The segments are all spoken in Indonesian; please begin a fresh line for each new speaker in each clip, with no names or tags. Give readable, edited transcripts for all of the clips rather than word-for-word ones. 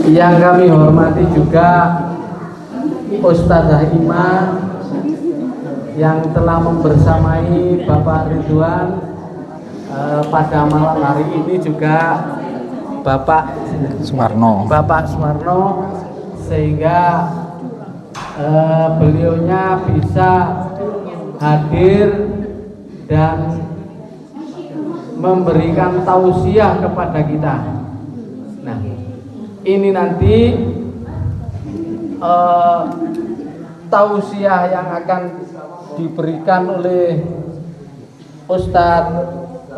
Yang kami hormati juga Ustazah Ima yang telah membersamai Bapak Ridwan pada malam hari ini, juga Bapak Sumarno, sehingga beliaunya bisa hadir dan memberikan tausiah kepada kita. Nah, ini nanti tausiah yang akan diberikan oleh Ustadz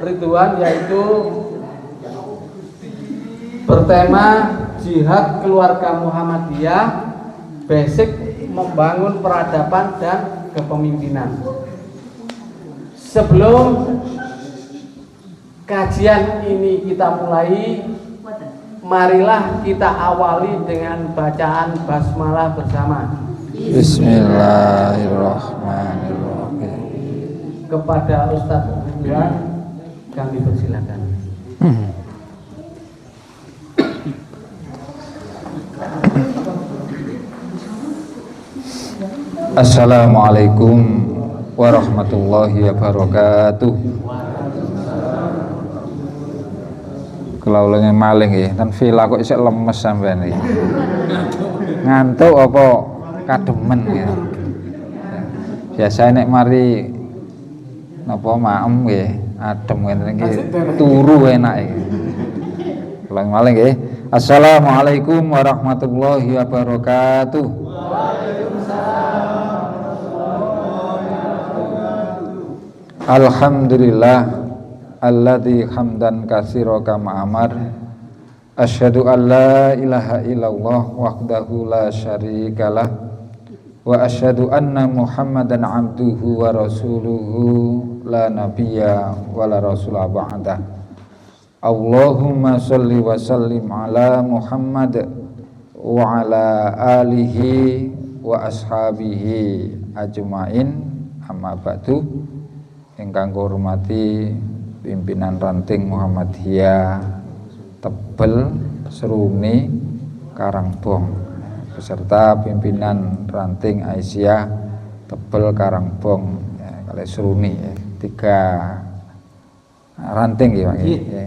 Ridwan, yaitu bertema Jihad Keluarga Muhammadiyah, basic membangun peradaban dan kepemimpinan. Sebelum kajian ini kita mulai, marilah kita awali dengan bacaan basmalah bersama.
Bismillahirrahmanirrahim.
Kepada Ustadz Ridwan kami persilakan.
Assalamualaikum warahmatullahi wabarakatuh. Kelaulane maling ya, tan vila kok isih lemes sampean iki. Ngantuk apa kademen ya. Biasa nek mari napa maem nggih, adem ngene iki turu enak iki. Ulang malih nggih. Assalamualaikum warahmatullahi wabarakatuh. Alhamdulillah alladzi hamdan katsira kama amar. Asyhadu an la ilaha illallah wahdahu la syarikalah wa asyhadu anna Muhammadan abduhu wa rasuluhu la nabiyya wa la rasula ba'dah. Allahumma sholli wa sallim ala Muhammad wa ala alihi wa ashabihi ajmain, amma ba'du. Ingkang hormati pimpinan ranting Muhammadiyah Tebel Seruni Karangbong beserta pimpinan ranting Aisyah Tebel Karangbong ya, kali Seruni ya, 3 ranting ya Pak ya.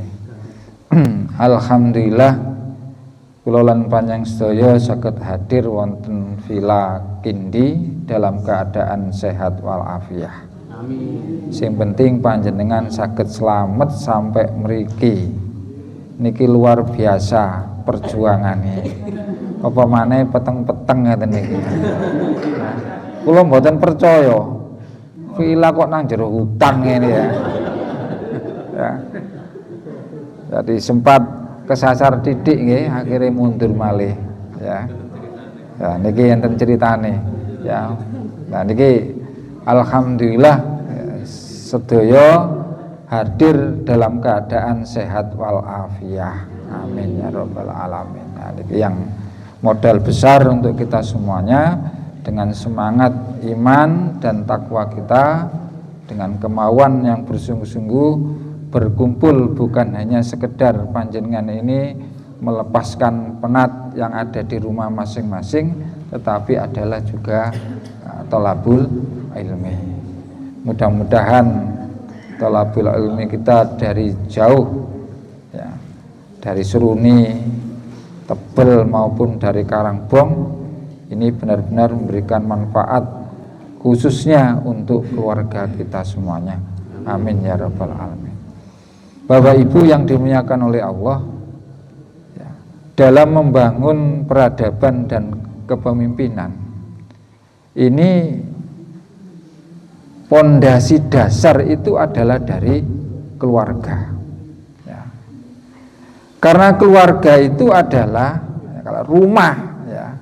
Alhamdulillah kula lan panjang sedaya saged hadir wonten Villa Kindi dalam keadaan sehat walafiat. Sing penting panjenengan saged selamat sampai mriki. Niki luar biasa perjuangannya. Apa maneh peteng-peteng ngeten niki. Kula mboten percaya. Villa kok nang jero hutan ngene ya. Ya. Jadi sempat kesasar titik nggih, akhirnya mundur malih ya. Ya niki enten ceritane ya. Nah niki alhamdulillah sedaya hadir dalam keadaan sehat walafiat. Amin ya rabbal alamin. Nah, ini yang modal besar untuk kita semuanya, dengan semangat iman dan takwa kita, dengan kemauan yang bersungguh-sungguh berkumpul, bukan hanya sekedar panjenengan ini melepaskan penat yang ada di rumah masing-masing, tetapi adalah juga thalabul ilmi. Mudah-mudahan thalabul ilmi kita dari jauh ya, dari Seruni, Tebel maupun dari Karangbong, ini benar-benar memberikan manfaat khususnya untuk keluarga kita semuanya. Amin ya rabbal alamin. Bapak Ibu yang dimuliakan oleh Allah ya, dalam membangun peradaban dan kepemimpinan ini pondasi dasar itu adalah dari keluarga ya. Karena keluarga itu adalah ya, rumah ya.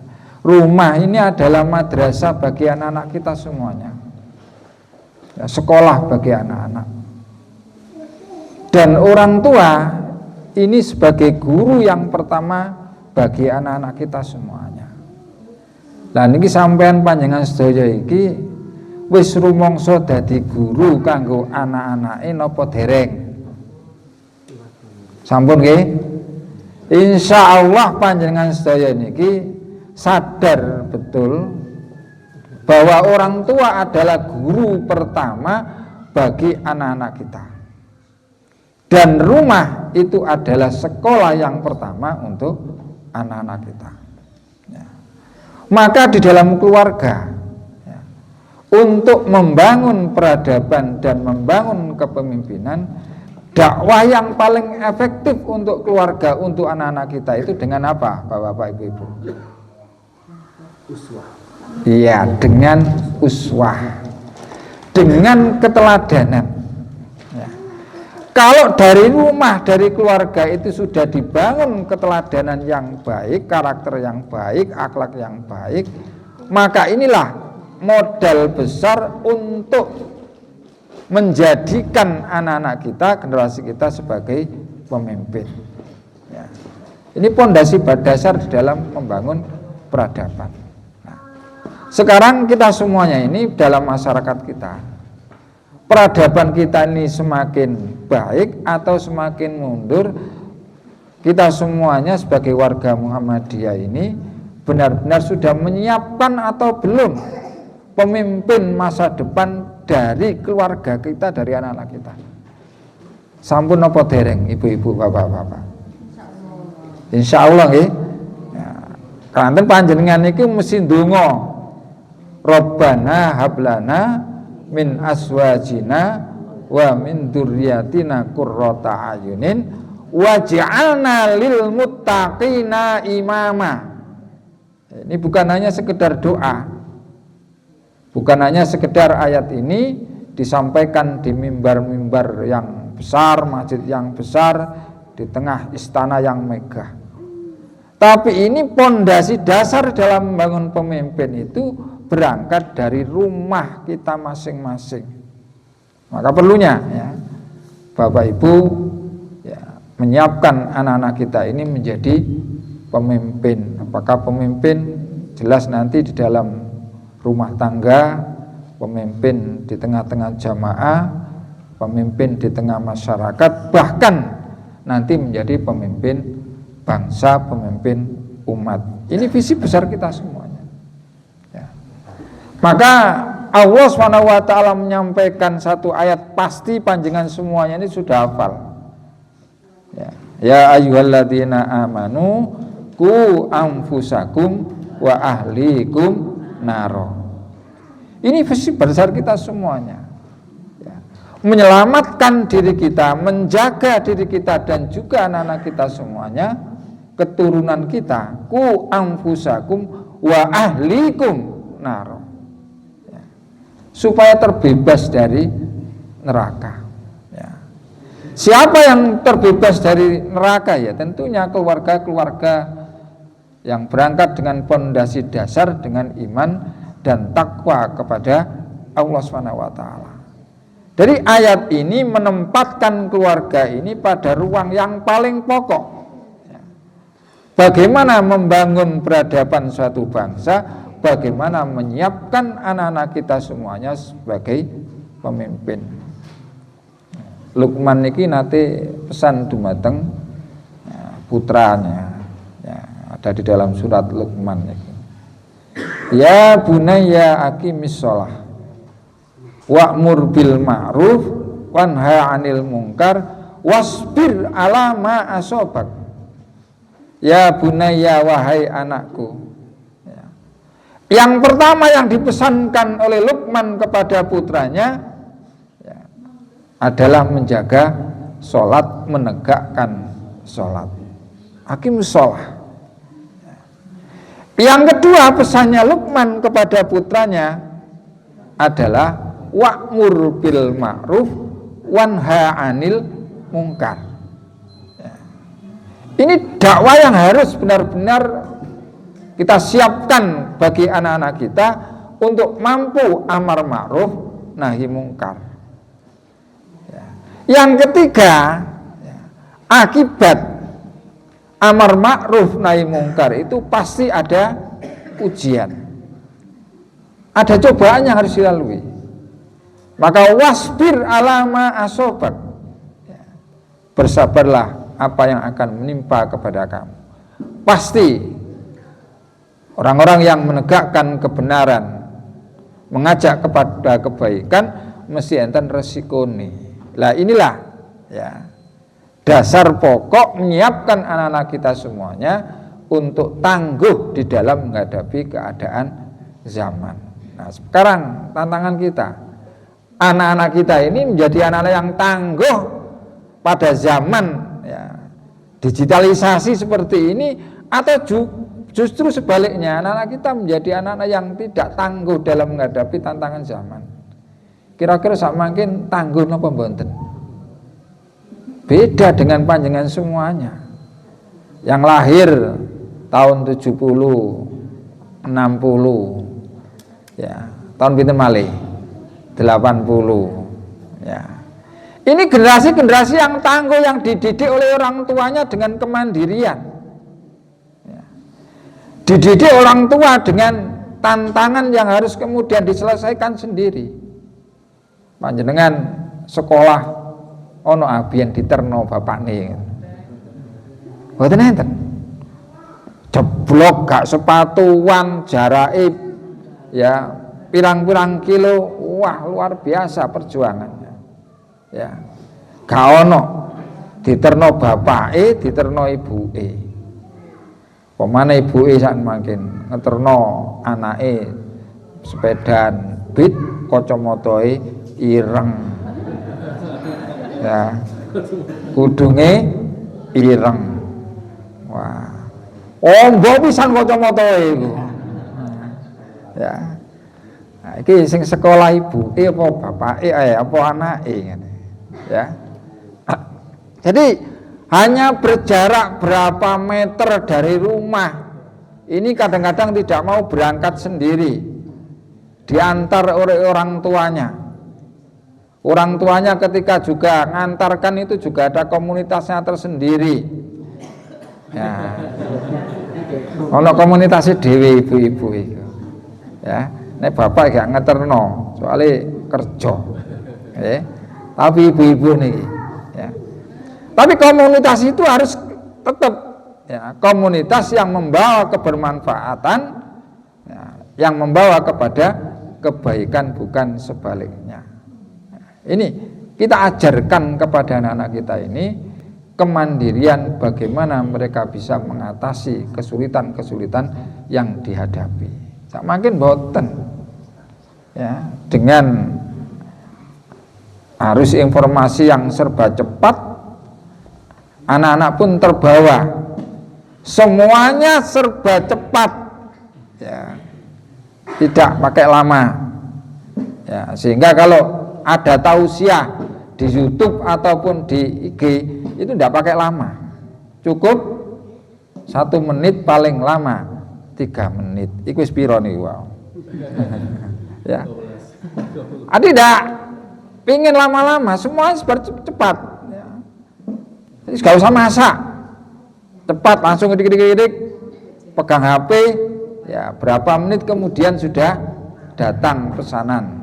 Rumah ini adalah madrasah bagi anak-anak kita semuanya ya, sekolah bagi anak-anak. Dan orang tua ini sebagai guru yang pertama bagi anak-anak kita semuanya. Lah niki sampean panjenengan sedaya iki wis rumangsa dadi guru kanggo anak-anake napa dereng? Sampun nggih? Insya Allah panjenengan sedaya niki sadar betul bahwa orang tua adalah guru pertama bagi anak-anak kita. Dan rumah itu adalah sekolah yang pertama untuk anak-anak kita. Ya. Maka di dalam keluarga, ya, untuk membangun peradaban dan membangun kepemimpinan, dakwah yang paling efektif untuk keluarga, untuk anak-anak kita itu dengan apa, Bapak-bapak, Ibu-ibu?
Uswah.
Iya, dengan uswah, dengan keteladanan. Kalau dari rumah, dari keluarga itu sudah dibangun keteladanan yang baik, karakter yang baik, akhlak yang baik, maka inilah modal besar untuk menjadikan anak-anak kita, generasi kita sebagai pemimpin. Ya. Ini pondasi dasar di dalam membangun peradaban. Nah, sekarang kita semuanya ini dalam masyarakat kita, peradaban kita ini semakin baik atau semakin mundur, kita semuanya sebagai warga Muhammadiyah ini benar-benar sudah menyiapkan atau belum pemimpin masa depan dari keluarga kita, dari anak-anak kita. Sampun apa dereng, ibu-ibu, bapak-bapak? Insya Allah nggih. Ya, kanten panjenengan iki mesti ndonga, Rabbana hablana min aswajina wa min dzurriyyatina qurrata ayunin waj'alna lil muttaqina imama. Ini bukan hanya sekedar doa, bukan hanya sekedar ayat ini disampaikan di mimbar-mimbar yang besar, masjid yang besar, di tengah istana yang megah, tapi ini pondasi dasar dalam membangun pemimpin itu berangkat dari rumah kita masing-masing. Maka perlunya ya, Bapak Ibu ya, menyiapkan anak-anak kita ini menjadi pemimpin. Apakah pemimpin jelas nanti di dalam rumah tangga, pemimpin di tengah-tengah jamaah, pemimpin di tengah masyarakat, bahkan nanti menjadi pemimpin bangsa, pemimpin umat. Ini visi besar kita semuanya. Maka Allah SWT menyampaikan satu ayat, pasti panjenengan semuanya ini sudah hafal. Ya ayyuhalladzina amanu qu anfusakum wa ahlikum naro. Ini visi besar kita semuanya. Menyelamatkan diri kita, menjaga diri kita dan juga anak-anak kita semuanya, keturunan kita, qu anfusakum wa ahlikum naro, supaya terbebas dari neraka. Ya. Siapa yang terbebas dari neraka? Ya tentunya keluarga-keluarga yang berangkat dengan pondasi dasar dengan iman dan takwa kepada Allah SWT. Dari ayat ini menempatkan keluarga ini pada ruang yang paling pokok. Ya. Bagaimana membangun peradaban suatu bangsa, bagaimana menyiapkan anak-anak kita semuanya sebagai pemimpin. Luqman niki nate pesan dumateng putranya, ya, ada di dalam surat Luqman niki. Ya bunayya aqimis shalah wa'mur bil ma'ruf wanha 'anil munkar wasbir 'ala ma asabak. Ya bunayya, wahai anakku. Yang pertama yang dipesankan oleh Luqman kepada putranya ya, adalah menjaga sholat, menegakkan sholat. Aqimus shalah. Yang kedua pesannya Luqman kepada putranya adalah wa'mur bil ma'ruf wanha 'anil munkar. Ya. Ini dakwah yang harus benar-benar kita siapkan bagi anak-anak kita untuk mampu amar ma'ruf nahi mungkar. Ya. Yang ketiga, ya, akibat amar ma'ruf nahi mungkar itu pasti ada ujian, ada cobaan yang harus dilalui. Maka wasbir alama asobat, ya, bersabarlah apa yang akan menimpa kepada kamu. Pasti orang-orang yang menegakkan kebenaran, mengajak kepada kebaikan, mesti enten resikone. Lah inilah ya dasar pokok menyiapkan anak-anak kita semuanya untuk tangguh di dalam menghadapi keadaan zaman. Nah, sekarang tantangan kita, anak-anak kita ini menjadi anak-anak yang tangguh pada zaman ya, digitalisasi seperti ini, atau justru sebaliknya anak-anak kita menjadi anak-anak yang tidak tangguh dalam menghadapi tantangan zaman. Kira-kira sak mungkin tangguh napa mboten? Beda dengan panjenengan semuanya. Yang lahir tahun 70, 60 ya, tahun pinten malih? 80 ya. Ini generasi-generasi yang tangguh, yang dididik oleh orang tuanya dengan kemandirian ya. Dididik orang tua dengan tantangan yang harus kemudian diselesaikan sendiri. Panjenengan sekolah ono abiyen diterno bapakne. Mboten enten. Jeblok gak sepatuan, jarake ya pirang-pirang kilo, wah luar biasa perjuangannya. Ya. Gak ono diterno bapake, diterno ibuke. Pemane ibuke sak mangkin ngeterno anake sepedaan bit, kacamatae ireng. Ya. Kudunge ireng. Wah. Ombo pisan kacamatae iku. Ya. Nah, iki sing sekolah ibuke apa bapake apa anake ngene. Ya. Jadi hanya berjarak berapa meter dari rumah. Ini kadang-kadang tidak mau berangkat sendiri. Diantar oleh orang tuanya. Orang tuanya ketika juga ngantarkan itu juga ada komunitasnya tersendiri. Ya. Ono komunitasnya dewe ibu-ibu itu. Ya, nek bapak gak ngeterno, soalnya kerja. Tapi ibu-ibu nih, ya. Tapi komunitas itu harus tetap ya, komunitas yang membawa kebermanfaatan, ya, yang membawa kepada kebaikan, bukan sebaliknya. Ini kita ajarkan kepada anak-anak kita ini kemandirian, bagaimana mereka bisa mengatasi kesulitan-kesulitan yang dihadapi. Makin boten ya, dengan arus informasi yang serba cepat, anak-anak pun terbawa, semuanya serba cepat ya, tidak pakai lama ya, sehingga kalau ada tausiah di YouTube ataupun di IG itu tidak pakai lama, cukup 1 menit, paling lama 3 menit. Iku wis piro niku wow. Ya. Tidak pingin lama-lama, semuanya cepat ya. Jadi gak usah masak, cepat langsung dik-dik pegang HP ya, berapa menit kemudian sudah datang pesanan.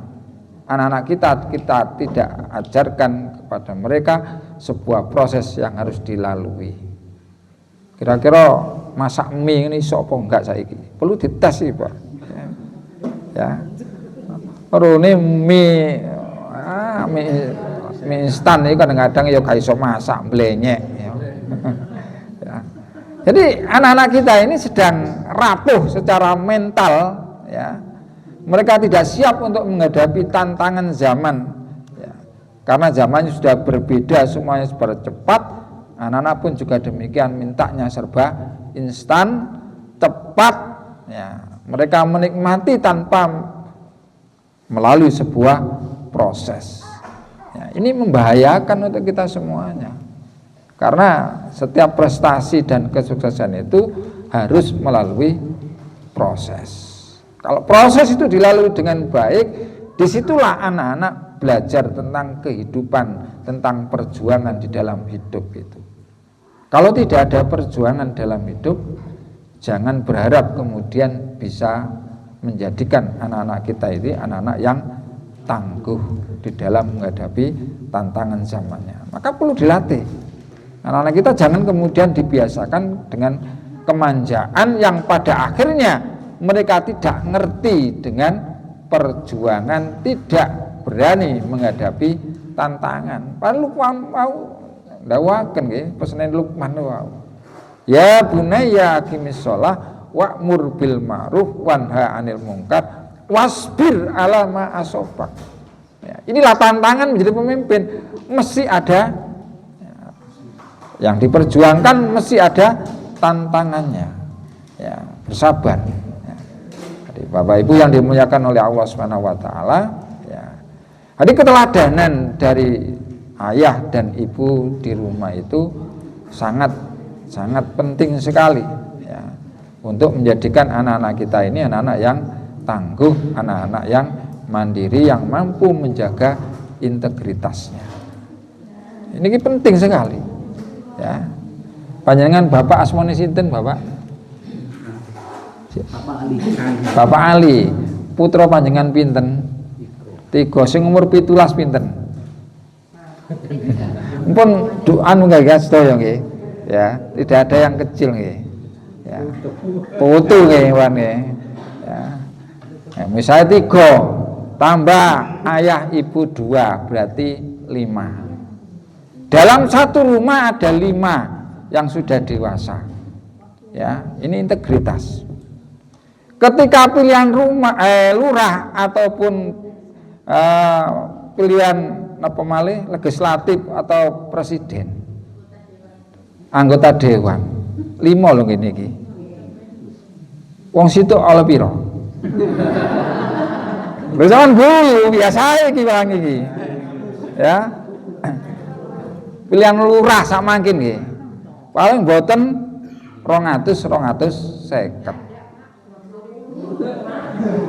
Anak-anak kita tidak ajarkan kepada mereka sebuah proses yang harus dilalui. Kira-kira masak mie ini iso apa enggak saiki? Perlu dites sih, Pak. Ya. Rene mie instan iki kadang-kadang ya gak iso masak, blenyek ya. Ya. Jadi anak-anak kita ini sedang rapuh secara mental ya. Mereka tidak siap untuk menghadapi tantangan zaman ya. Karena zamannya sudah berbeda, semuanya serba cepat. Anak-anak pun juga demikian, mintanya serba instan, cepat ya. Mereka menikmati tanpa melalui sebuah proses ya. Ini membahayakan untuk kita semuanya, karena setiap prestasi dan kesuksesan itu harus melalui proses. Kalau proses itu dilalui dengan baik, disitulah anak-anak belajar tentang kehidupan, tentang perjuangan di dalam hidup itu. Kalau tidak ada perjuangan dalam hidup, jangan berharap kemudian bisa menjadikan anak-anak kita ini anak-anak yang tangguh di dalam menghadapi tantangan zamannya. Maka perlu dilatih. Anak-anak kita jangan kemudian dibiasakan dengan kemanjaan yang pada akhirnya mereka tidak ngerti dengan perjuangan, tidak berani menghadapi tantangan. Padahal Luqman mau ndawaken nggih, pesene Luqman wau. Ya bunayya aqimis shalah wa'mur bil ma'ruf wanha 'anil munkar wasbir 'ala ma asobak. Ya, inilah tantangan menjadi pemimpin, mesti ada yang diperjuangkan, mesti ada tantangannya. Ya, bersabar. Ya. Jadi Bapak Ibu yang dimuliakan oleh Allah Subhanahu wa taala, ya. Jadi keteladanan dari ayah dan ibu di rumah itu sangat penting sekali, ya, untuk menjadikan anak-anak kita ini anak-anak yang tangguh, anak-anak yang mandiri, yang mampu menjaga integritasnya. Ini penting sekali, ya. Panjenengan Bapak asmane sinten, Bapak? Bapak Ali. Putra panjenengan pinten? 3. Sing umur 17 pinten? Mumpun anu nggih sedaya nggih. Ya, tidak ada yang kecil nggih. Ya. Putu nggih wan nggih. Ya. Ya, misalnya 3 tambah ayah ibu 2 berarti 5. Dalam satu rumah ada 5 yang sudah dewasa. Ya, ini integritas. Ketika pilihan lurah ataupun pilihan apa malih legislatif atau presiden, anggota dewan 5 lho ngene iki. Wong situ ala pira? Lho sampean guyu biasa iki wong iki. Ya. Pilihan lurah sak mangkin nggih. Paling mboten 250.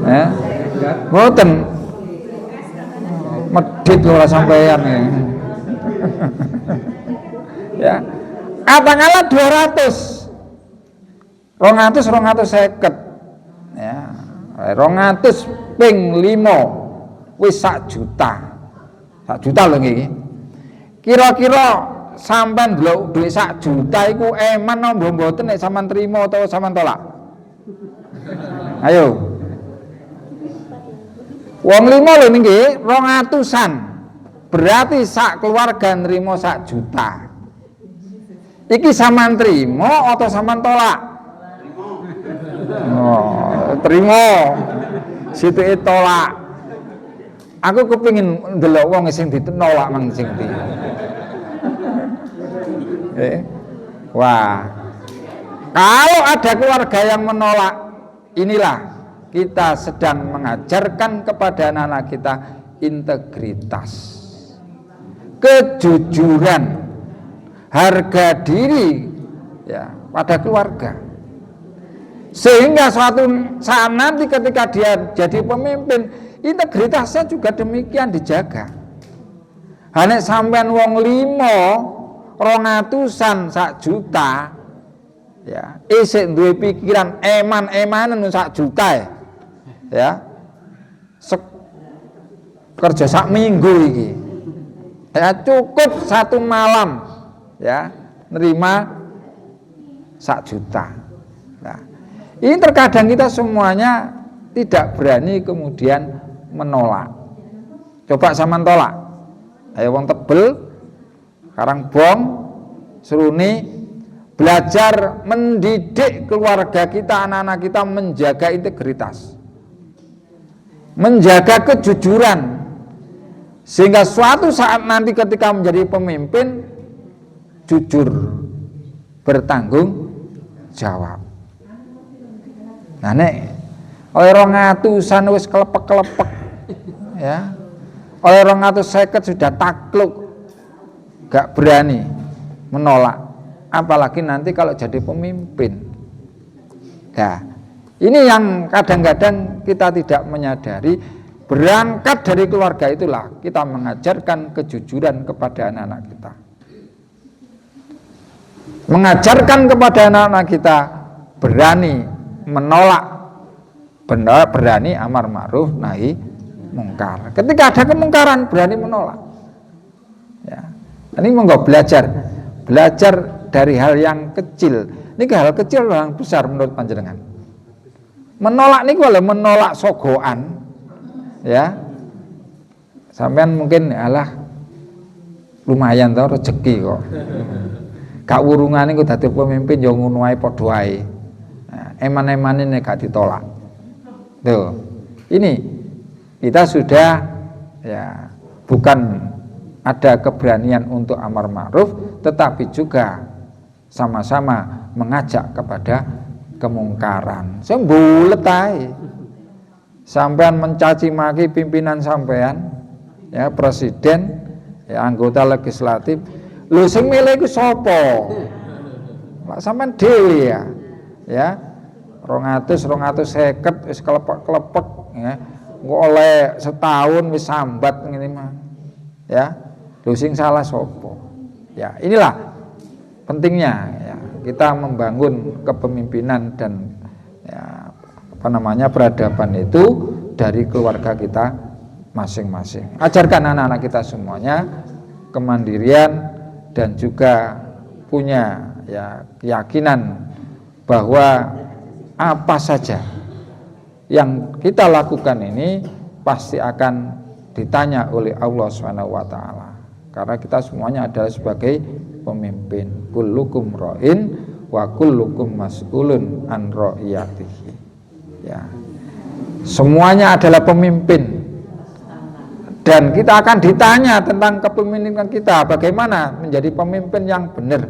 Ya. Mboten. Medhit lho sampeyan ya. Ya. Katakanlah 200. 250. Ya. 200 ping 5 wis 1 juta. 1 juta lho nggih. Kira-kira sampean ndelok dhuwit 1 juta iku eman napa mboten nek sampean trima utawa sampean tolak? Ayo. Wong 5 lho niki 200-an. Berarti sak keluarga nrimo 1 juta. Iki sampean trima atau sampean tolak? Oh, trima. Sithike tolak. Aku kepengin ndelok wong sing ditolak mang sing ndi. Wah, kalau ada keluarga yang menolak, inilah kita sedang mengajarkan kepada anak-anak kita integritas, kejujuran, harga diri, ya, pada keluarga. Sehingga suatu saat nanti ketika dia jadi pemimpin, integritasnya juga demikian dijaga. Hanya sampean wong 5 200-an 1 juta, ya, isik duwe pikiran eman-emanen 1 juta ya. Kerja sak minggu iki. Ya cukup 1 malam ya nerima 1 juta. Nah, ini terkadang kita semuanya tidak berani kemudian menolak. Coba sampean tolak. Ayo wong tebel Karang Bong, Seruni, belajar mendidik keluarga kita, anak-anak kita menjaga integritas, menjaga kejujuran, sehingga suatu saat nanti ketika menjadi pemimpin, jujur, bertanggung jawab. Nah nek oleh 200-an wis kelepek-kelepek ya, oleh 250 sudah takluk, gak berani menolak, apalagi nanti kalau jadi pemimpin. Nah, ini yang kadang-kadang kita tidak menyadari. Berangkat dari keluarga itulah kita mengajarkan kejujuran kepada anak-anak kita, mengajarkan kepada anak-anak kita berani menolak, berani amar ma'ruf nahi mungkar. Ketika ada kemungkaran berani menolak. Ya. Ini monggo belajar belajar dari hal yang kecil. Ini hal kecil yang besar menurut panjenengan. Menolak niku lho, menolak sogoan. Ya. Sampean mungkin alah lumayan to rezeki kok. Gak wurungane kok dadi pemimpin ya ngono ae padha wae. Nah, eman-emane nek gak ditolak. Tuh. Ini kita sudah ya bukan ada keberanian untuk amar ma'ruf, tetapi juga sama-sama mengajak kepada kemungkaran. Sembulet ae. Sampean mencaci maki pimpinan sampean, ya presiden, ya anggota legislatif, lho sing milih iku sapa? Lah sampean dhewe ya. Ya. 250 wis kelepek-kelepek ya. Engko oleh setahun wis sambat ngene mah. Ya. Lho sing salah sapa? Ya, inilah pentingnya ya, kita membangun kepemimpinan dan ya, peradaban itu dari keluarga kita masing-masing. Ajarkan anak-anak kita semuanya kemandirian dan juga punya ya keyakinan bahwa apa saja yang kita lakukan ini pasti akan ditanya oleh Allah SWT. Karena kita semuanya adalah sebagai pemimpin. Kullukum ra'in wa kullukum mas'ulun an ra'iyatihi. Ya. Semuanya adalah pemimpin. Dan kita akan ditanya tentang kepemimpinan kita, bagaimana menjadi pemimpin yang benar.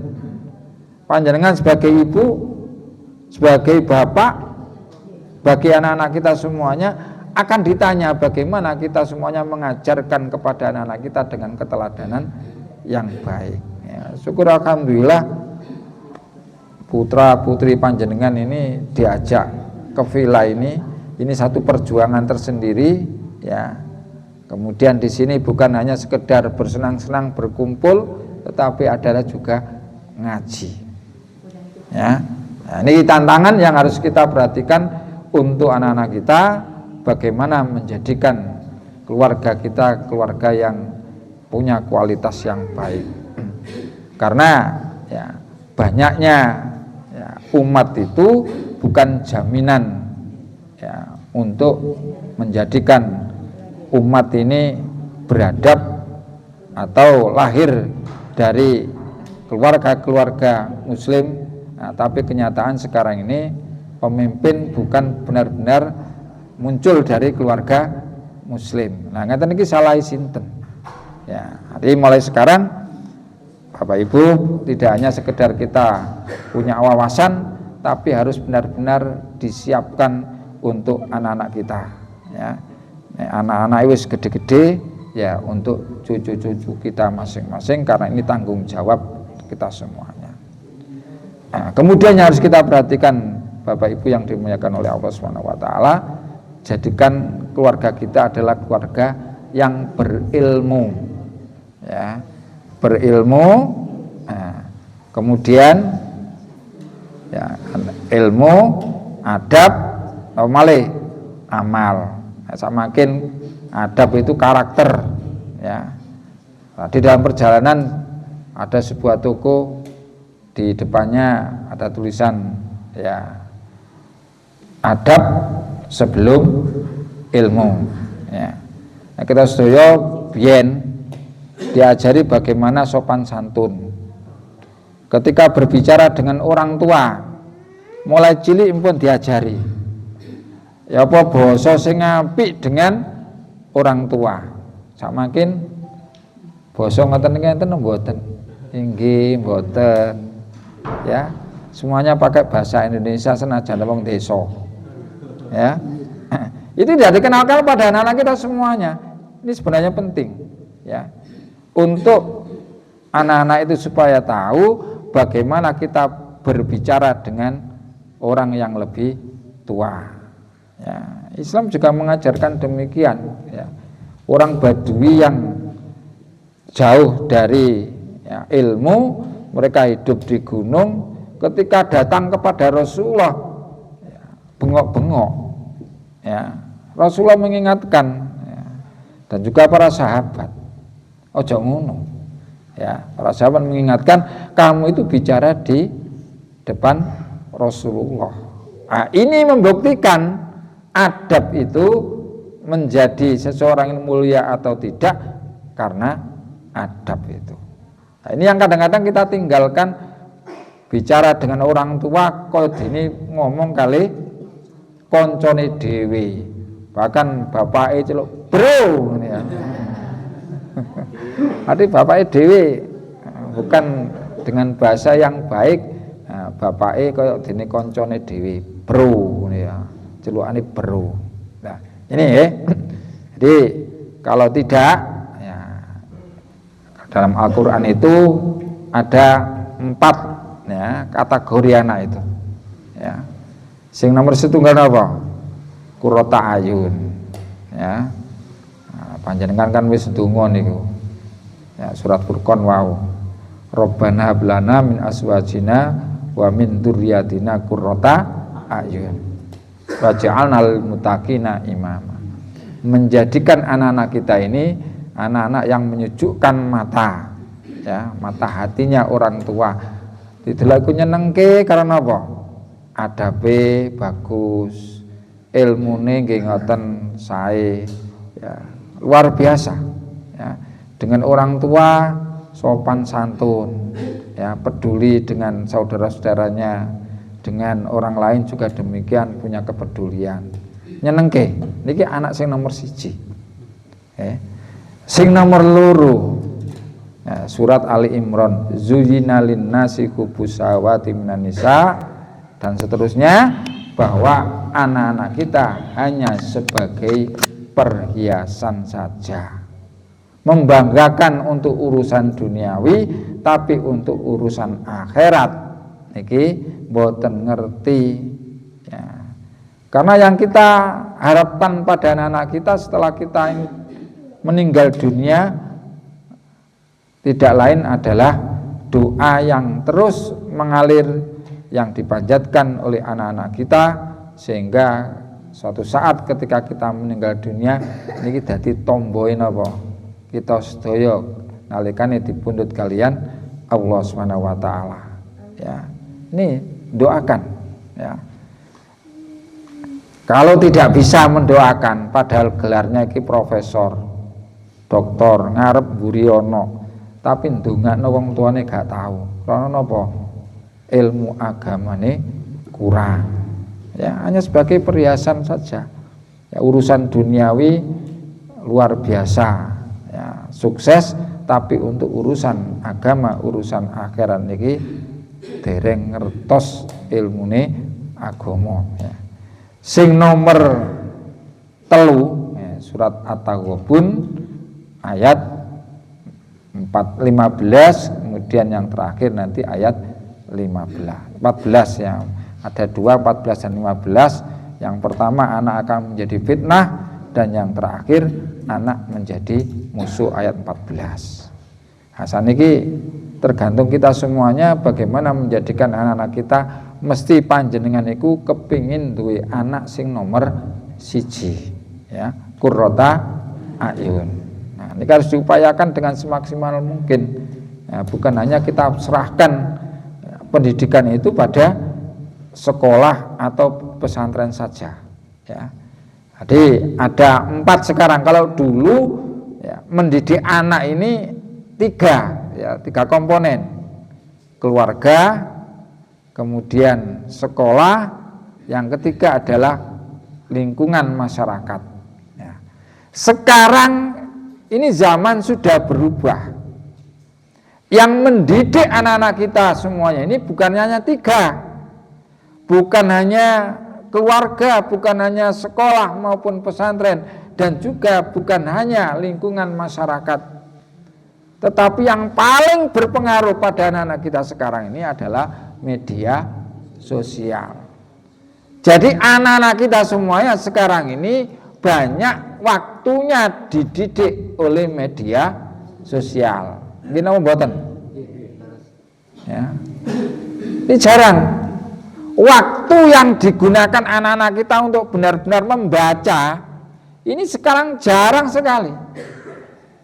Panjenengan sebagai ibu, sebagai bapak, bagi anak-anak kita semuanya akan ditanya bagaimana kita semuanya mengajarkan kepada anak-anak kita dengan keteladanan yang baik. Ya, syukur alhamdulillah putra putri panjenengan ini diajak ke villa ini satu perjuangan tersendiri ya. Kemudian di sini bukan hanya sekedar bersenang-senang berkumpul, tetapi adalah juga ngaji. Ya, nah, ini tantangan yang harus kita perhatikan untuk anak-anak kita, bagaimana menjadikan keluarga kita keluarga yang punya kualitas yang baik. Karena ya, banyaknya ya, umat itu bukan jaminan ya, untuk menjadikan umat ini beradab atau lahir dari keluarga-keluarga muslim. Nah, tapi kenyataan sekarang ini pemimpin bukan benar-benar muncul dari keluarga muslim. Nah, ngeten iki salah sinten. Ya, jadi mulai sekarang Bapak Ibu tidak hanya sekedar kita punya wawasan, tapi harus benar-benar disiapkan untuk anak-anak kita. Ya, anak-anak wis gede-gede ya untuk cucu-cucu kita masing-masing, karena ini tanggung jawab kita semuanya. Nah, kemudian yang harus kita perhatikan Bapak Ibu yang dimuliakan oleh Allah SWT, jadikan keluarga kita adalah keluarga yang berilmu, ya, berilmu. Nah, kemudian ya, ilmu, adab, amal. Semakin adab itu karakter ya. Nah, di dalam perjalanan ada sebuah toko, di depannya ada tulisan ya, adab sebelum ilmu ya. Nah, kita sedaya biyen diajari bagaimana sopan santun ketika berbicara dengan orang tua, mulai cilik pun diajari ya apa basa sing apik dengan orang tua. Samakin basa ngoten-ngoten mboten. Inggih mboten. Ya, semuanya pakai bahasa Indonesia senajan wong desa. Ya. Itu tidak dikenalkan pada anak-anak kita semuanya. Ini sebenarnya penting ya. Untuk anak-anak itu supaya tahu bagaimana kita berbicara dengan orang yang lebih tua. Ya, Islam juga mengajarkan demikian ya. Orang Badui yang jauh dari ya, ilmu, mereka hidup di gunung, ketika datang kepada Rasulullah ya, bengok-bengok ya. Rasulullah mengingatkan ya, dan juga para sahabat, ojo ngono Ya, para sahabat mengingatkan kamu itu bicara di depan Rasulullah. Nah, ini membuktikan adab itu menjadi seseorang yang mulia atau tidak karena adab itu. Nah, ini yang kadang-kadang kita tinggalkan, bicara dengan orang tua kok ini ngomong kali koncone dhewe. Bahkan bapake celuk, "Bro," ngene ya. Arti bapake dhewe bukan dengan bahasa yang baik. Nah, bapake kaya dene koncone dhewe, "Bro," ngene ya. Celukane bro. Nah, ini ya. Jadi kalau tidak ya, dalam Al-Qur'an itu ada 4 ya kategori anak itu. Ya. Sing nomor setunggal apa? Qurrata ayun. Ya. Nah, panjenengan kan wis ndonga niku. Ya, surat Furqan wau. Rabbana hab lana min azwajina wa min dzurriyyatina qurrata ayun. Waj'alna lil muttaqina imama. Menjadikan anak-anak kita ini anak-anak yang menyejukkan mata, ya, mata hatinya orang tua. Didelaku nyenengke karena apa? Adabe bagus, ilmune nggih ngoten sae, ya, luar biasa, ya. Dengan orang tua sopan santun, ya, peduli dengan saudara-saudaranya, dengan orang lain juga demikian, punya kepedulian. Nyenengke niki anak sing nomor 1. Sing nomor 2, ya, surat Ali Imran, zuyyina linnasi hubbus syahawati minan nisa, dan seterusnya, bahwa anak-anak kita hanya sebagai perhiasan saja, membanggakan untuk urusan duniawi, tapi untuk urusan akhirat niki mboten ngerti, ya. Karena yang kita harapkan pada anak-anak kita setelah kita meninggal dunia tidak lain adalah doa yang terus mengalir yang dipanjatkan oleh anak-anak kita, sehingga suatu saat ketika kita meninggal dunia niki dadi tomboe napa kita sedaya nalikane dipundhut kalian Allah Subhanahu wa taala, ya. Ini doakan, ya. Kalau tidak bisa mendoakan, padahal gelarnya iki profesor, doktor, ngarep Buriono, tapi ndongakno wong tuane gak tahu. Karena napa? Ilmu agamane kurang. Ya, hanya sebagai perhiasan saja. Ya, urusan duniawi luar biasa, ya, sukses, tapi untuk urusan agama, urusan akhirat niki dereng ngertos ilmune agama, ya. Sing nomor 3, ya, surat At-Taghabun ayat 15, kemudian yang terakhir nanti ayat 14 ya. Ada 2, 14 dan 15. Yang pertama anak akan menjadi fitnah, dan yang terakhir anak menjadi musuh, ayat 14. Hasan ini tergantung kita semuanya bagaimana menjadikan anak-anak kita. Mesti panjenengan iku kepingin duwe anak sing nomor 1, ya, qurrata ayun. Nah, ini harus diupayakan dengan semaksimal mungkin, ya, bukan hanya kita serahkan pendidikan itu pada sekolah atau pesantren saja, ya. Jadi ada 4 sekarang. Kalau dulu, ya, mendidik anak ini 3, ya, 3 komponen: keluarga, kemudian sekolah, yang ketiga adalah lingkungan masyarakat, ya. Sekarang ini zaman sudah berubah. Yang mendidik anak-anak kita semuanya ini bukan hanya 3, bukan hanya keluarga, bukan hanya sekolah maupun pesantren, dan juga bukan hanya lingkungan masyarakat, tetapi yang paling berpengaruh pada anak-anak kita sekarang ini adalah media sosial. Jadi anak-anak kita semuanya sekarang ini banyak waktunya dididik oleh media sosial. Gini mboten? Ya. Ini jarang. Waktu yang digunakan anak-anak kita untuk benar-benar membaca ini sekarang jarang sekali.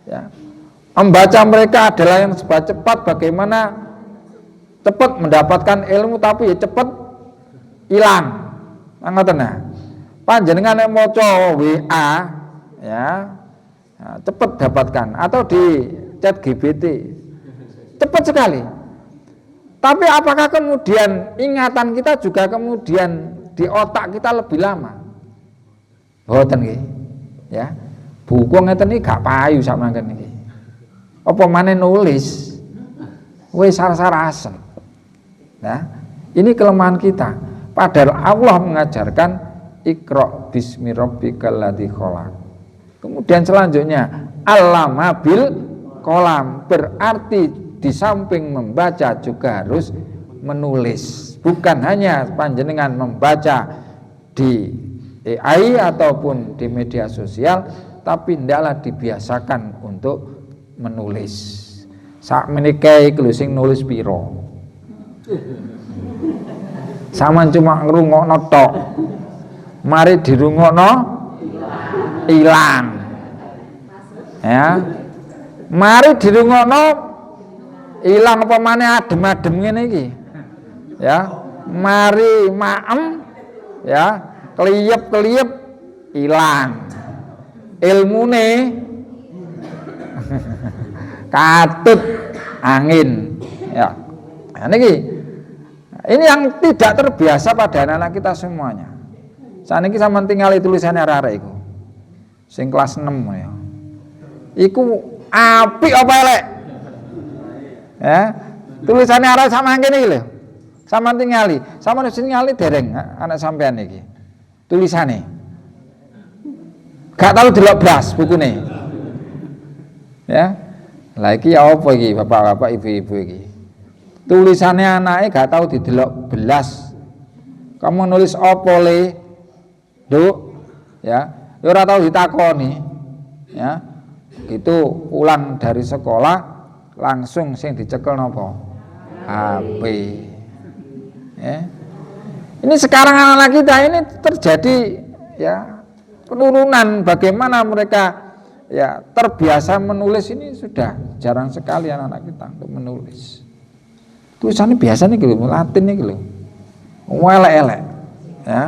Ya. Membaca mereka adalah yang serba cepat, bagaimana cepat mendapatkan ilmu tapi ya cepat hilang. Ngoten nah. Panjenengan nek maca WA ya, cepat dapatkan atau di chat GPT. Cepat sekali. Tapi apakah kemudian ingatan kita juga kemudian di otak kita lebih lama? Mboten nggih. Ya. Buku ngeten iki gak payu sampeyan iki. Apa maneh nulis wis sar-sarasen. Nah, ini kelemahan kita. Padahal Allah mengajarkan Iqra bismi rabbikal ladzi khalaq. Kemudian selanjutnya allama bil qalam, berarti di samping membaca juga harus menulis. Bukan hanya panjenengan membaca di AI ataupun di media sosial, tapi hendaklah dibiasakan untuk menulis. Sak menikahi iku sing nulis piro. Saman cuma ngrungokno tok. Mari dirungokno ilang. Ya. Mari dirungokno ilang apa maneh adem-adem ngene iki. Ya. Mari maem ya, keliyep-keliyep ilang. Ilmune katut angin ya. Nah, ini yang tidak terbiasa pada anak-anak kita semuanya. Saat ini sama tinggal tulisannya arek-arek iku sing kelas 6 ya. Iku apik apa elek? Ya, tulisannya arek sama ngene iki lho. Sama tingali, sama tingali dereng anak sampean iki. Tulisane gak tahu delok blas bukune. Ya. Lah iki ya apa iki bapak-bapak ibu-ibu iki? Tulisannya anake gak tahu didelok belas. Kamu nulis apa le? Nduk, ya. Ya ora tahu ditakoni. Ya. Itu pulang dari sekolah langsung sing dicekel napa? HP. Ya. Ini sekarang anak-anak kita ini terjadi ya penurunan, bagaimana mereka ya terbiasa menulis. Ini sudah jarang sekali anak-anak kita untuk menulis. Tulisannya biasanya gitu, Latin nih gitu, elek-elek. Ya,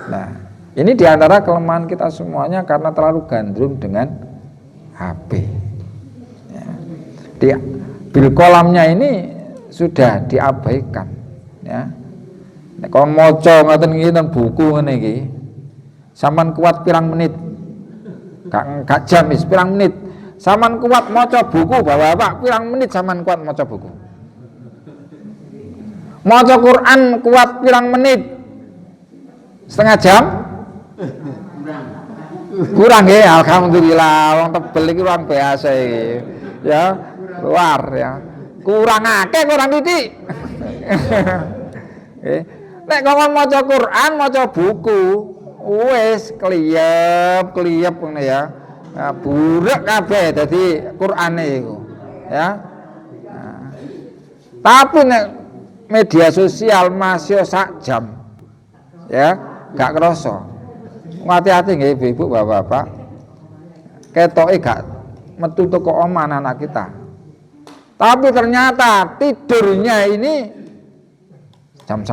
nah ini diantara kelemahan kita semuanya karena terlalu gandrung dengan HP. Ya. Di bil kolamnya ini sudah diabaikan. Ya, kalau moco ngaten ngeten buku ngene iki, sampean kuat pirang menit? Gak jam is pirang menit. Saman kuat maca buku Bapak pirang menit saman kuat maca buku. Maca Quran kuat pirang menit? Setengah jam? Kurang ya, alhamdulillah wong tebel iki wong biasa iki. Ya, luar ya. Kurang akeh kurang titik. Nek ngomong maca Quran, maca buku, wis kliyep ngene ya. Nah, buruk kabeh dadi Qur'ane iku. Ya. Nah. Tapi nek media sosial masih sak jam. Ya, gak kerasa. Hati-hati nggih ibu-ibu, bapak-bapak. Ketoke gak metu teko omah anak kita. Tapi ternyata tidurnya ini jam 1,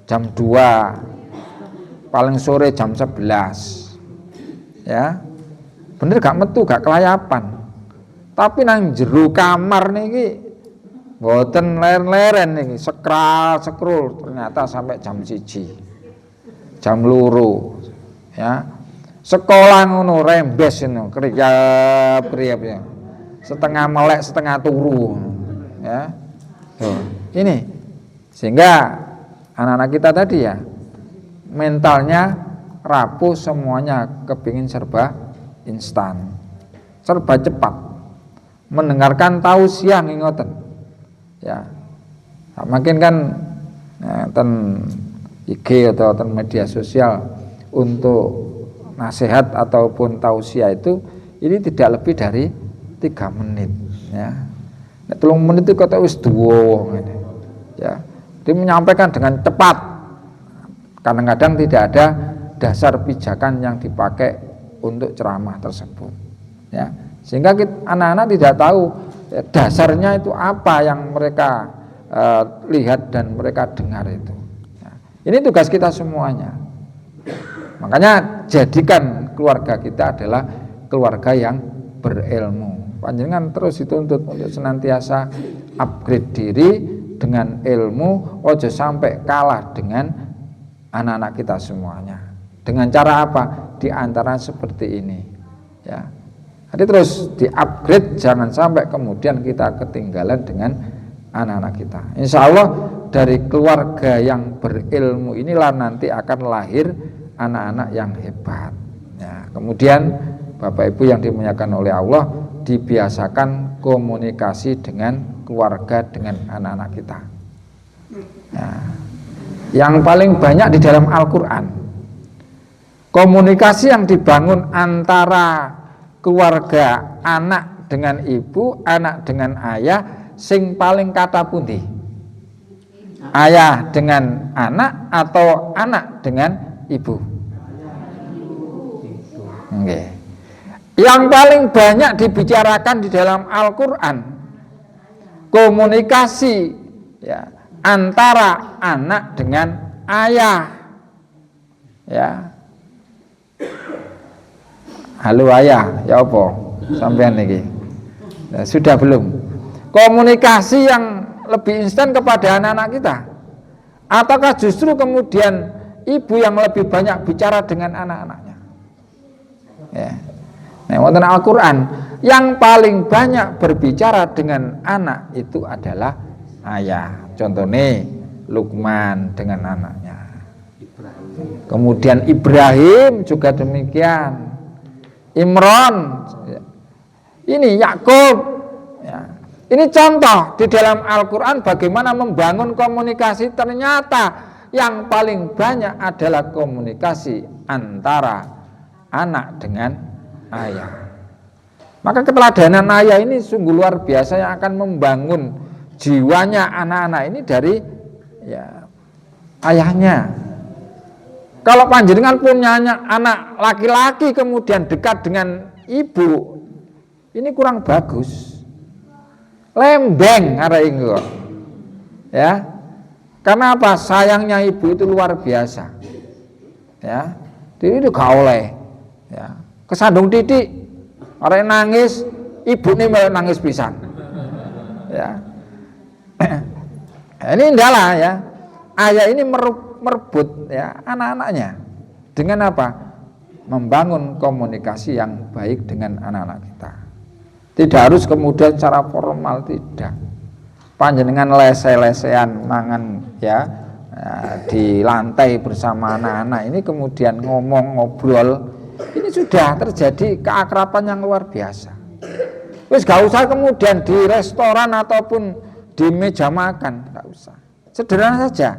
jam 2, paling sore jam 11. Ya. Bener gak metu, gak kelayapan. Tapi nang jero kamar niki mboten leren-leren niki, scroll ternyata sampai jam 1. Jam 2. Ya. Sekolah ngono rembes ngono, kriap-kriap ya. Setengah melek, setengah turu. Ya. Tuh, ini sehingga anak-anak kita tadi ya mentalnya rapuh, semuanya kepingin serba instan, serba cepat. Mendengarkan tausiah ngoten. Ya. Makin kan ten IG atau ten media sosial untuk nasihat ataupun tausiah itu ini tidak lebih dari 3 menit ya. Nek 3 menit itu kata wis duwo ngene. Ya. Dia menyampaikan dengan cepat. Kadang-kadang tidak ada dasar pijakan yang dipakai untuk ceramah tersebut. Ya, Sehingga anak-anak tidak tahu dasarnya itu apa yang mereka lihat dan mereka dengar itu. Nah, ini tugas kita semuanya. Makanya jadikan keluarga kita adalah keluarga yang berilmu. Panjenengan terus dituntut untuk senantiasa upgrade diri dengan ilmu, ojo sampai kalah dengan anak-anak kita semuanya. Dengan cara apa? Di antara seperti ini, ya. Jadi terus di-upgrade, jangan sampai kemudian kita ketinggalan dengan anak-anak kita. Insya Allah dari keluarga yang berilmu inilah nanti akan lahir anak-anak yang hebat. Ya, kemudian Bapak Ibu yang dimuliakan oleh Allah, dibiasakan komunikasi dengan keluarga, dengan anak-anak kita. Ya, yang paling banyak di dalam Al-Quran, komunikasi yang dibangun antara keluarga anak dengan ibu, anak dengan ayah, sing paling kata pundi? Ayah dengan anak atau anak dengan ibu? Okay. Yang paling banyak dibicarakan di dalam Al-Quran komunikasi, ya, antara anak dengan ayah, ya. Halo ayah, ya apa? Sampean niki. Nah, sudah belum? Komunikasi yang lebih instan kepada anak-anak kita, ataukah justru kemudian ibu yang lebih banyak bicara dengan anak-anaknya? Ya. Nah, wonten Al-Quran yang paling banyak berbicara dengan anak itu adalah ayah. Contohnya Luqman dengan anaknya. Kemudian Ibrahim juga demikian. Imran, ini Yakub, ya. Ini contoh di dalam Al-Quran bagaimana membangun komunikasi. Ternyata yang paling banyak adalah komunikasi antara anak dengan ayah. Maka keteladanan ayah ini sungguh luar biasa yang akan membangun jiwanya anak-anak ini dari, ya, ayahnya. Kalau panjenengan punya anak laki-laki kemudian dekat dengan ibu, ini kurang bagus. Lembeng arek engko. Ya. Karena apa? Sayangnya ibu itu luar biasa. Ya. Jadi itu gak oleh. Ya. Kesandung titik, arek nangis, ibune malah nangis pisan. Ya. Ini ndalah ya. Ayah ini merebut, ya, anak-anaknya dengan apa? Membangun komunikasi yang baik dengan anak-anak kita. Tidak harus kemudian secara formal, tidak. Panjenengan lese-lesean mangan, ya, di lantai bersama anak-anak ini kemudian ngomong, ngobrol, ini sudah terjadi keakraban yang luar biasa. Wis gak usah kemudian di restoran ataupun di meja makan, gak usah. Sederhana saja,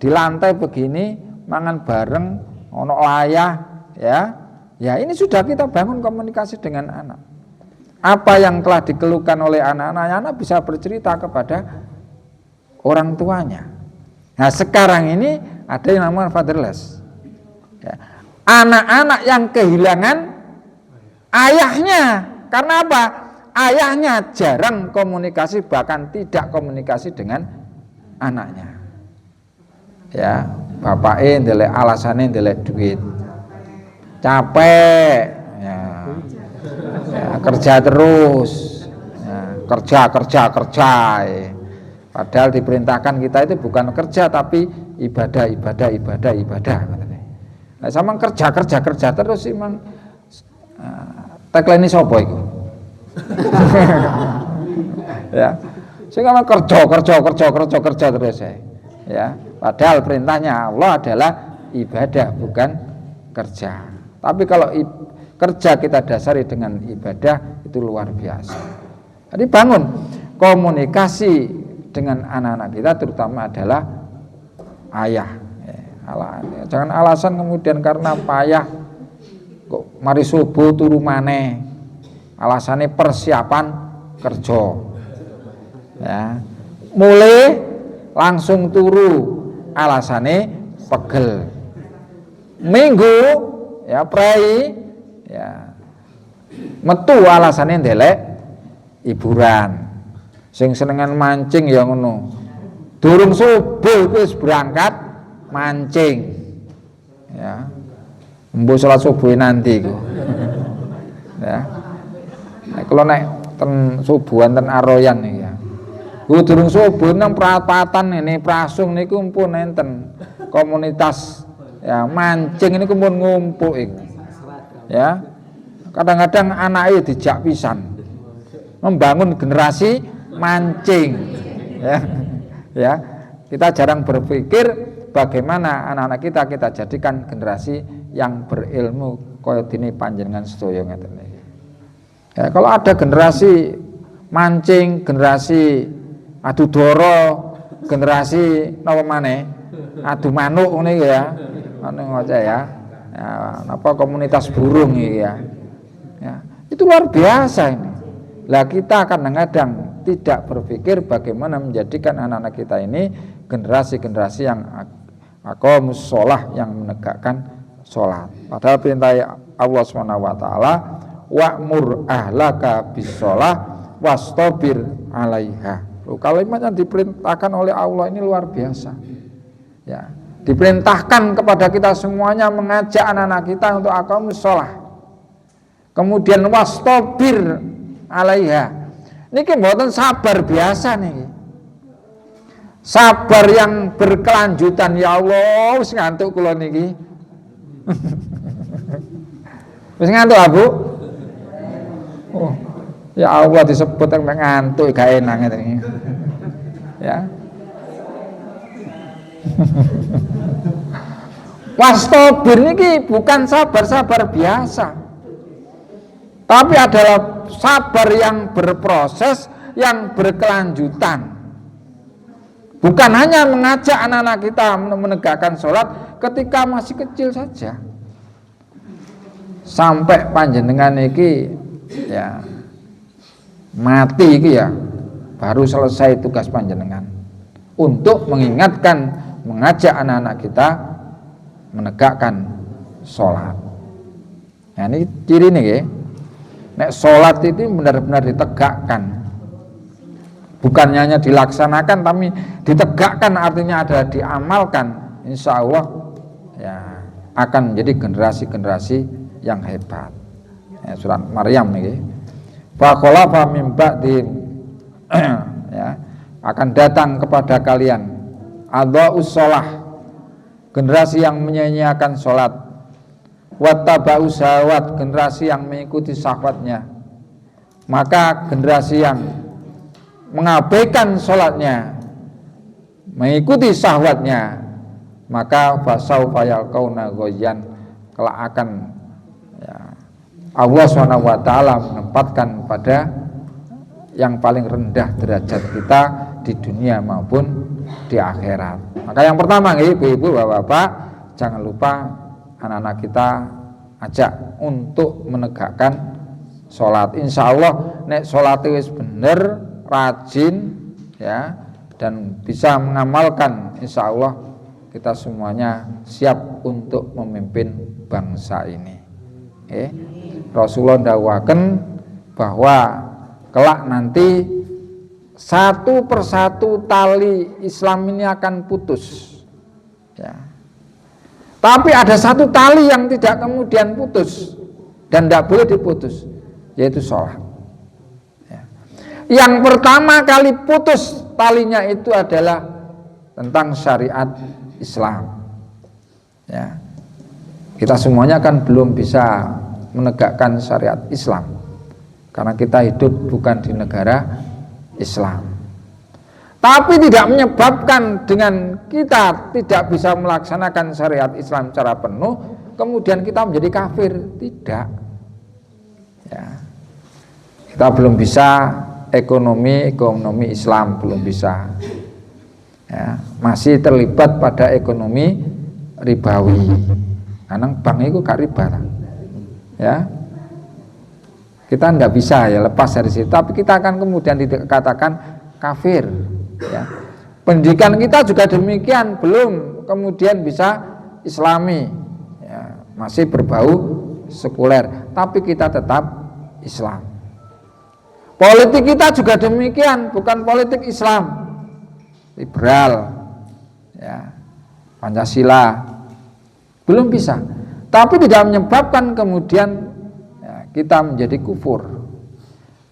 di lantai begini mangan bareng, ono layah, ya, ya ini sudah kita bangun komunikasi dengan anak. Apa yang telah dikeluhkan oleh anak-anak bisa bercerita kepada orang tuanya. Nah sekarang ini ada yang namanya fatherless, ya. Anak-anak yang kehilangan ayahnya, karena apa? Ayahnya jarang komunikasi, bahkan tidak komunikasi dengan anaknya. Ya, bapaknya ndelek alasane ndelek duit, capek, ya, ya, kerja terus, ya, kerja. Padahal diperintahkan kita itu bukan kerja tapi ibadah. Nah, sama kerja terus emang tagline sapa iku? Ya. Sehingga kerja terus ya. Padahal perintahnya Allah adalah ibadah bukan kerja. Tapi kalau kerja kita dasari dengan ibadah itu luar biasa. Jadi bangun komunikasi dengan anak-anak kita terutama adalah ayah. Jangan alasan kemudian karena payah kok mari subuh turu maneh. Alasannya persiapan kerja. Ya. Mulai langsung turu alasane pegel. Minggu ya prai ya Metu alasane ndelek hiburan. Sing senengan mancing ya ngono. Durung subuh wis berangkat mancing. Ya. Mbok salat subuh nanti iku. Ya. Nek kula nek ten subuhan ten Aroyan iki ya. Ku durung subuh nang prapatan ini prasung niku pun enten komunitas ya mancing ini pun ngumpul iku. Ya. Kadang-kadang anake dijak pisan. Membangun generasi mancing. Ya. Ya. Kita jarang berpikir bagaimana anak-anak kita jadikan generasi yang berilmu kaya dene panjenengan sedaya ngeten iki. Ya, kalau ada generasi mancing, generasi adu doro, generasi napa maneh? Adu manuk ngene ya. Anu aja ya. Ya, napa komunitas burung iki ya. Ya, itu luar biasa ini. Lah kita kadang-kadang tidak berpikir bagaimana menjadikan anak-anak kita ini generasi-generasi yang aqamus shalah, yang menegakkan salat. Padahal perintah Allah SWT, wa'mur ahlaka bis-shalah wastabir 'alaiha. Kalimat yang diperintahkan oleh Allah ini luar biasa. Ya, diperintahkan kepada kita semuanya mengajak anak-anak kita untuk aqamus shalah. Kemudian wastabir 'alaiha. Niki mboten sabar biasa niki. Sabar yang berkelanjutan, ya Allah, wis ngantuk kula niki. Wis ngantuk, Bu? Oh, ya Allah disebut yang ngantuk gak enak ngeten iki. Ya. Wastabir niki bukan sabar-sabar biasa. Tapi adalah sabar yang berproses, yang berkelanjutan. Bukan hanya mengajak anak-anak kita menegakkan sholat ketika masih kecil saja. Sampai panjenengan iki ya mati iki ya baru selesai tugas panjenengan untuk mengingatkan, mengajak anak-anak kita menegakkan sholat. Nah ini ciri nih ya. Nek sholat itu benar-benar ditegakkan, bukan hanya dilaksanakan tapi ditegakkan, artinya adalah diamalkan. Insya Allah ya akan menjadi generasi-generasi yang hebat. Ya, surat Maryam nih. Faqalafa min ba'di ya akan datang kepada kalian adha'us shalah, generasi yang menyia-nyiakan sholat, wattaba'u syahwat, generasi yang mengikuti syahwatnya. Maka generasi yang mengabaikan sholatnya, mengikuti syahwatnya, maka fasaufa yalqauna ghayyan, kelak akan ya, Allah SWT menempatkan pada yang paling rendah derajat kita di dunia maupun di akhirat. Maka yang pertama ibu-ibu, bapak-bapak, jangan lupa anak-anak kita ajak untuk menegakkan sholat. Insya Allah nek sholat wis bener, rajin ya, dan bisa mengamalkan, insya Allah kita semuanya siap untuk memimpin bangsa ini. Rasulullah dakwaken bahwa kelak nanti satu persatu tali Islam ini akan putus ya. Tapi ada satu tali yang tidak kemudian putus dan tidak boleh diputus, yaitu sholat. Ya. Yang pertama kali putus talinya itu adalah tentang syariat Islam. Ya. Kita semuanya kan belum bisa menegakkan syariat Islam karena kita hidup bukan di negara Islam. Tapi tidak menyebabkan dengan kita tidak bisa melaksanakan syariat Islam secara penuh, kemudian kita menjadi kafir. Tidak ya. Kita belum bisa ekonomi Islam, belum bisa ya. Masih terlibat pada ekonomi ribawi. Karena bank itu gak riba ya. Kita tidak bisa ya lepas dari situ, tapi kita akan kemudian dikatakan kafir ya. Pendidikan kita juga demikian, belum kemudian bisa islami ya, masih berbau sekuler, tapi kita tetap Islam. Politik kita juga demikian, bukan politik Islam, liberal, ya, Pancasila, belum bisa. Tapi tidak menyebabkan kemudian ya, kita menjadi kufur.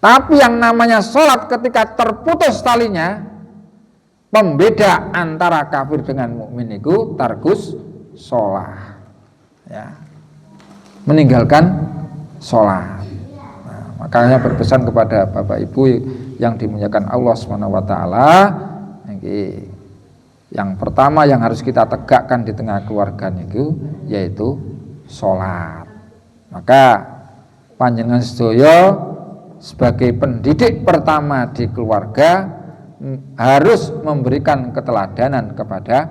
Tapi yang namanya sholat ketika terputus talinya, pembeda antara kafir dengan mukmin itu tarkus sholat, ya, meninggalkan sholat. Nah, makanya berpesan kepada Bapak Ibu yang dimuliakan Allah SWT, yang pertama yang harus kita tegakkan di tengah keluarga itu yaitu sholat. Maka panjenengan sedaya sebagai pendidik pertama di keluarga harus memberikan keteladanan kepada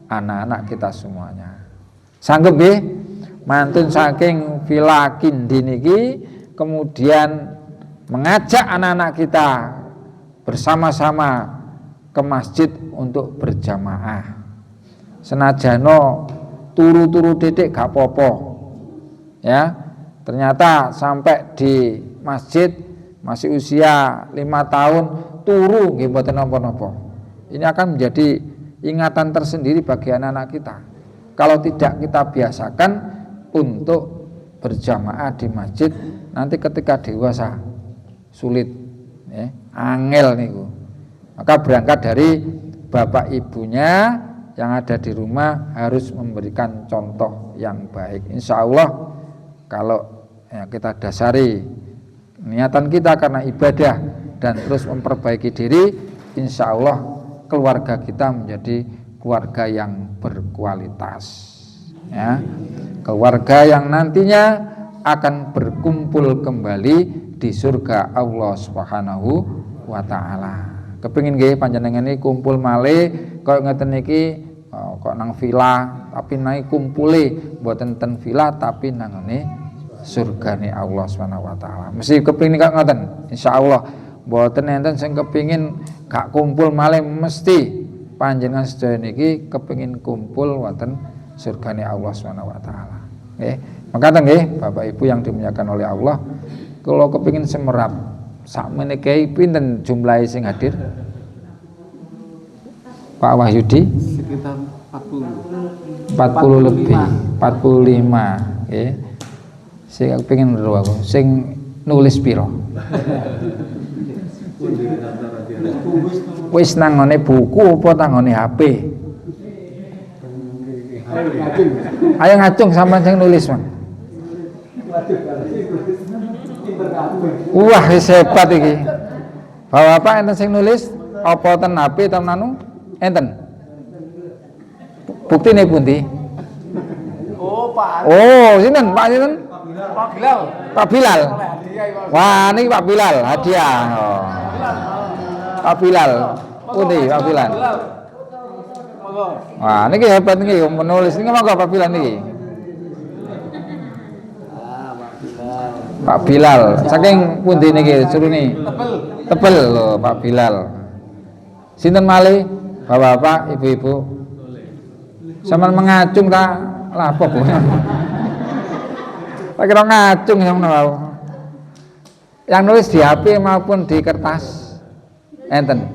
anak-anak kita semuanya. Sanggup nggih mantun saking Villa Kindi niki kemudian mengajak anak-anak kita bersama-sama ke masjid untuk berjamaah. Senajano turu-turu titik gak popo, ya. Ternyata sampai di masjid masih usia 5 tahun turu nggih mboten napa-napa. Ini akan menjadi ingatan tersendiri bagi anak-anak kita. Kalau tidak kita biasakan untuk berjamaah di masjid, nanti ketika dewasa sulit, ya, angel niku. Maka berangkat dari bapak ibunya yang ada di rumah harus memberikan contoh yang baik. Insya Allah kalau ya, kita dasari niatan kita karena ibadah dan terus memperbaiki diri, insya Allah keluarga kita menjadi keluarga yang berkualitas, ya, keluarga yang nantinya akan berkumpul kembali di surga Allah Subhanahu wa Ta'ala. Kepingin nggih panjenengan iki kumpul malih kaya ngeten iki, kok nang villa tapi nang kumpule mboten ten villa tapi nang ngene surgane Allah Subhanahu wa Ta'ala. Mesti kepingin kok ngoten insyaallah. Mboten enten sing kepingin gak kumpul malih, mesti panjenengan sedaya niki kepingin kumpul wonten surgane Allah Subhanahu wa Ta'ala. Nggih. Makaten nggih Bapak Ibu yang dimuliakan oleh Allah, kalau kepingin semerap sakmeniki pinten jumlahe sing hadir? Pak Wahyudi
Sekitar 40
lebih, 45, nggih. Sing kepengin weruh aku, sing nulis pira? Wis nang ngene buku apa nang ngene HP? Ayo ngacung sampean sing nulis, Mang. Wah, hebat iki. Bapak enten sing nulis apa ten HP ta nanu? Enten. Buktine pundi?
Oh, Pak.
Oh, sinten? Pak sinten?
Pak Bilal.
Pak Bilal. Wah, niki Pak Bilal, hadiah. Oh. Pak Bilal. Pundi Pak Bilal?
Monggo.
Wah, niki hebat niki menulis niki monggo Pak Bilal niki. Pak Bilal. Saking pundi niki surune? Tebel lho Pak Bilal. Sinten malih? Bapak-bapak, ibu-ibu. Sampeyan mengacung ta lapo Bu? Tak kira ngacung yang menawa. Yang nulis di HP maupun di kertas. Enten.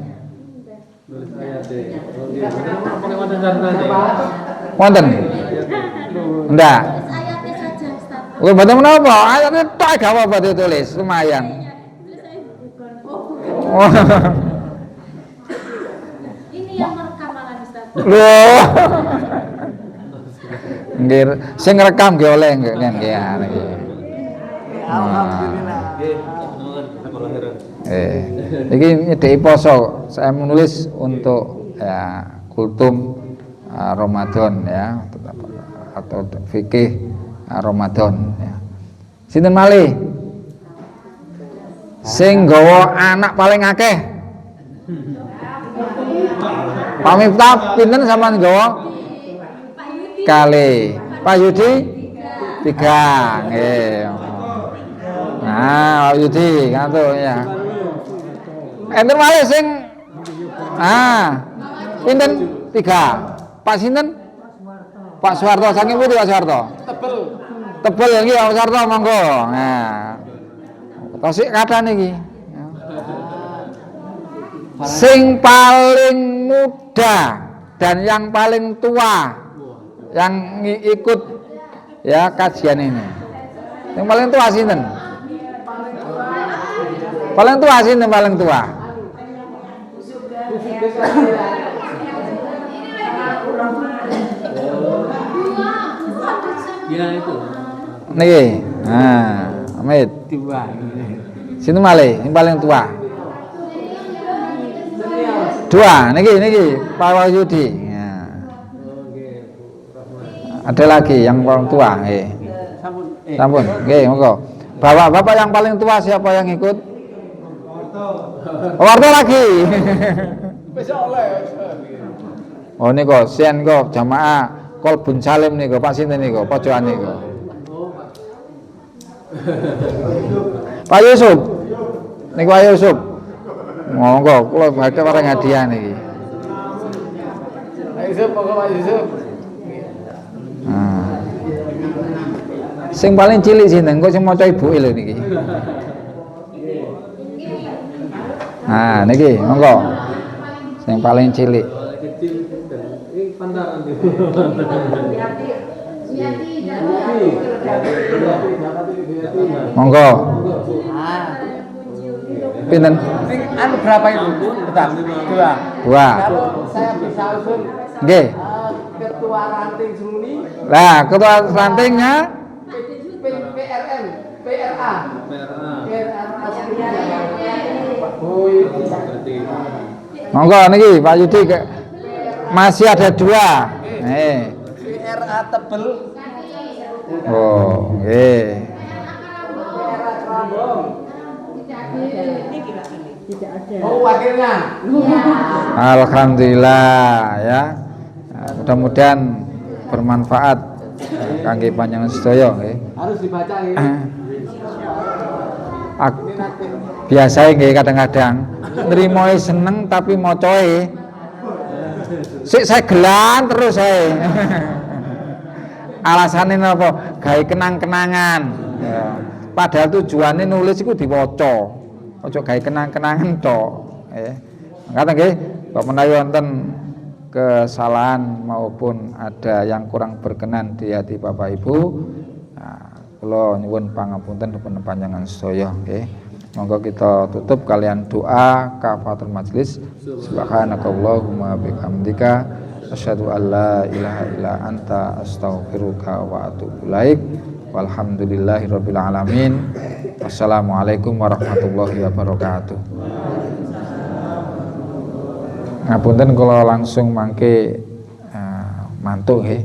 Wonten. Ndak.
Ayatnya saja, Ustaz.
Lho mboten menapa, ayatnya tok gak apa-apa ditulis, lumayan. Oh.
Ini yang merekam malah, Ustaz.
Loh. Nggih, sing rekam nggih oleh nggih nggih.
Alhamdulillah.
Iki nyedeki poso. Saya menulis untuk ya kultum Ramadan ya atau fikih Ramadan ya. Sinten malih sing nggawa anak paling akeh? Pak Miftah pinten sampean nggawa? Kali. Pak Yudi 3 nggih. Nah, Pak Yudi kantuk ya. Enten malih sing pinten 3. Pak sinten? Pak Suwarto, saking pundi Pak Suwarto?
Tebel.
Tebel iki Pak Suwarto monggo. Nah. Tosik kata niki. Sing paling muda dan yang paling tua yang ikut ya kajian ini. Yang paling tua sinten? Paling tua sinten paling tua?
Ya itu.
Niki. Nah, Amit. Sinten malih yang paling tua? Dua, niki Pak Wahyudi. Ya. Ada lagi yang paling tua, nggih. Sampun, nggih, monggo. Bapak yang paling tua siapa yang ikut? Warta lagi. Oh niku sian kok jamaah Kolbun Salim niku Pak sinten niku pojokan niku. Pak Yusuf. Niku Pak Yusuf. Monggo kula badhe paring hadiah niki.
Pak Yusuf, monggo Pak Yusuf.
Nah. Sing paling cilik sinten? Kok sing maca ibuke lho niki. Nah, niki monggo. Sing paling cilik.
Ini pantaran itu.
Monggo. Pinten?
Anu berapa itu? Bentar. Dua. Kalau saya bisa usul
Nggih.
ketua ranting Seruni
Lah, ketua rantingnya
PRN, PRA.
monggo niki Pak Yudi masih ada dua. Nih.
PRA tebel.
Oh, nggih.
PRA Kerambong. Oh, wakilnya.
Alhamdulillah ya. Nah, mudah-mudahan bermanfaat kangge panjenengan sedaya nggih.
Harus dibaca ya.
Biasa nggih kadang-kadang nrimoe seneng tapi macoe sik segelan terus ae. Alasane napa? Gawe kenang-kenangan. Ya. Padahal tujuane nulis iku diwaca. Aja gawe kenang-kenangan tok. Ngaten nggih, kok menawi wonten kesalahan maupun ada yang kurang berkenan di hati Bapak Ibu, nah, kula nyuwun pangapunten dhateng panjenengan sedaya nggih. Monggo kita tutup kalian doa kafatul majlis. Subhanakallahumma bihamdika asyhadu an la ilaha illa anta astaghfiruka wa atubu ilaik. Walhamdulillahirabbil alamin. Wassalamualaikum warahmatullahi wabarakatuh. Ngapunten kula langsung mangke mantuk nggih.